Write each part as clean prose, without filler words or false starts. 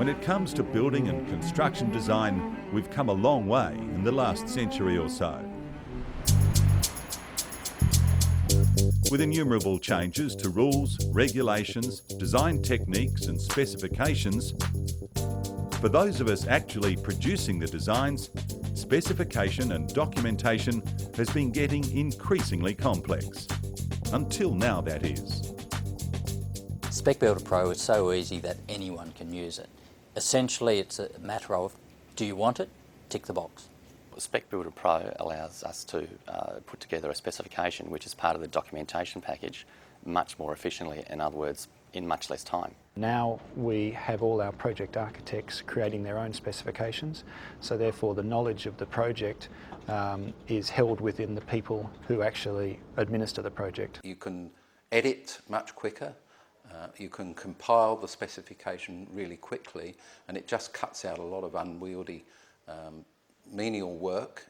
When it comes to building and construction design, we've come a long way in the last century or so. With innumerable changes to rules, regulations, design techniques and specifications, for those of us actually producing the designs, specification and documentation has been getting increasingly complex. Until now, that is. Spec Builder Pro is so easy that anyone can use it. Essentially, it's a matter of, do you want it? Tick the box. Spec Builder Pro allows us to put together a specification which is part of the documentation package much more efficiently, in other words, in much less time. Now we have all our project architects creating their own specifications, so therefore the knowledge of the project is held within the people who actually administer the project. You can edit much quicker, you can compile the specification really quickly, and it just cuts out a lot of unwieldy menial work.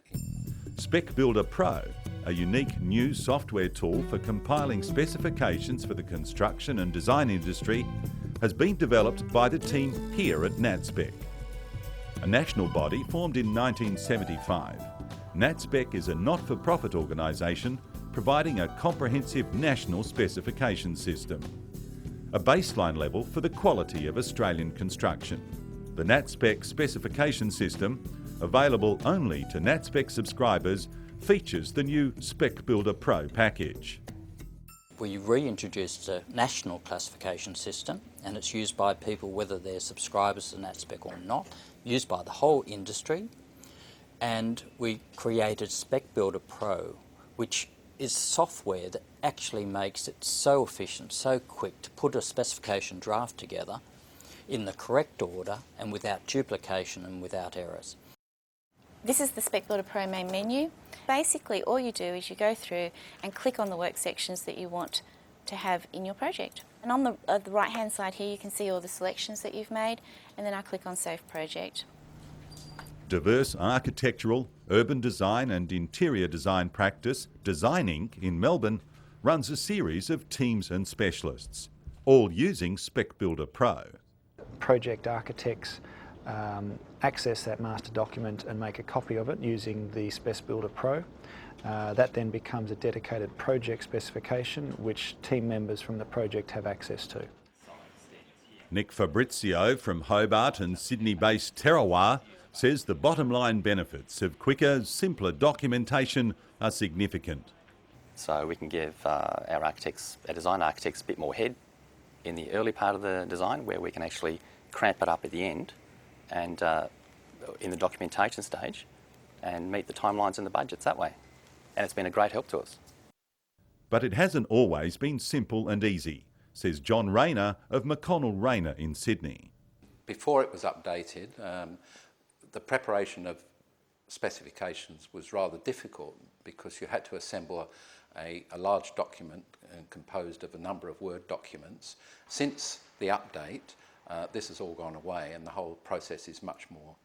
Spec Builder Pro, a unique new software tool for compiling specifications for the construction and design industry, has been developed by the team here at Natspec. A national body formed in 1975, Natspec is a not-for-profit organisation providing a comprehensive national specification system, a baseline level for the quality of Australian construction. The Natspec specification system, available only to Natspec subscribers, features the new Spec Builder Pro package. We reintroduced a national classification system, and it's used by people whether they're subscribers to Natspec or not, used by the whole industry. And we created Spec Builder Pro, which is software that actually makes it so efficient, so quick to put a specification draft together in the correct order and without duplication and without errors. This is the Spec Builder Pro main menu. Basically, all you do is you go through and click on the work sections that you want to have in your project. And on the right-hand side here, you can see all the selections that you've made, and then I click on Save Project. Diverse architectural, urban design and interior design practice, Design Inc. in Melbourne, runs a series of teams and specialists, all using Spec Builder Pro. Project architects access that master document and make a copy of it using the Spec Builder Pro. That then becomes a dedicated project specification which team members from the project have access to. Nick Fabrizio from Hobart and Sydney-based Terrawar says the bottom line benefits of quicker, simpler documentation are significant. So we can give our design architects a bit more head in the early part of the design, where we can actually cramp it up at the end and in the documentation stage and meet the timelines and the budgets that way. And it's been a great help to us. But it hasn't always been simple and easy, says John Rayner of McConnell Rayner in Sydney. Before it was updated, the preparation of specifications was rather difficult because you had to assemble a large document composed of a number of Word documents. Since the update, this has all gone away and the whole process is much more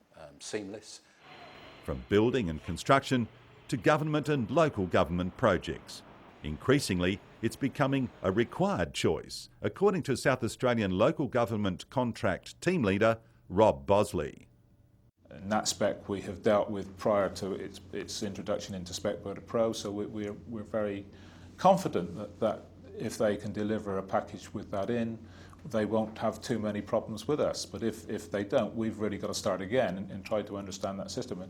seamless. From building and construction to government and local government projects. Increasingly, it's becoming a required choice, according to South Australian local government contract team leader Rob Bosley. Natspec we have dealt with prior to its introduction into Spec Builder Pro, so we're very confident that if they can deliver a package with that in, they won't have too many problems with us. But if they don't, we've really got to start again and try to understand that system,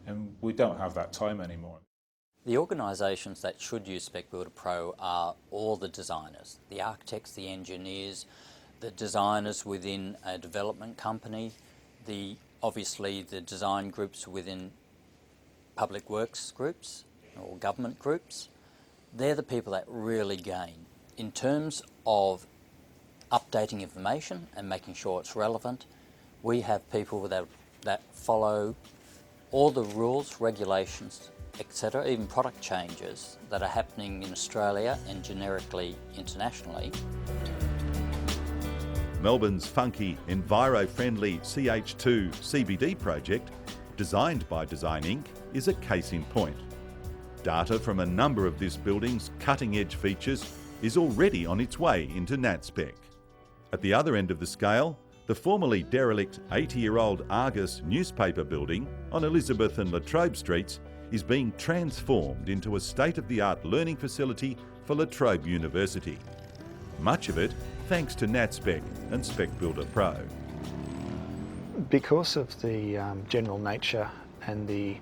and we don't have that time anymore. The organisations that should use Spec Builder Pro are all the designers, the architects, the engineers, the designers within a development company, obviously the design groups within public works groups or government groups. They're the people that really gain. In terms of updating information and making sure it's relevant, we have people that follow all the rules, regulations, etc., even product changes that are happening in Australia and generically internationally. Melbourne's funky, enviro-friendly CH2 CBD project, designed by Design Inc., is a case in point. Data from a number of this building's cutting-edge features is already on its way into Natspec. At the other end of the scale, The formerly derelict 80-year-old Argus newspaper building on Elizabeth and Latrobe Streets is being transformed into a state-of-the-art learning facility for Latrobe University. Much of it thanks to Natspec and Spec Builder Pro. Because of the general nature and the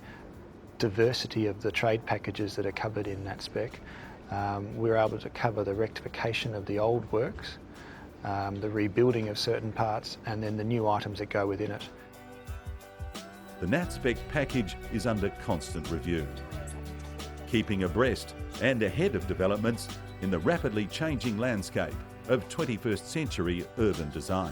diversity of the trade packages that are covered in Natspec, we're able to cover the rectification of the old works, the rebuilding of certain parts, and then the new items that go within it. The Natspec package is under constant review, keeping abreast and ahead of developments in the rapidly changing landscape of 21st century urban design.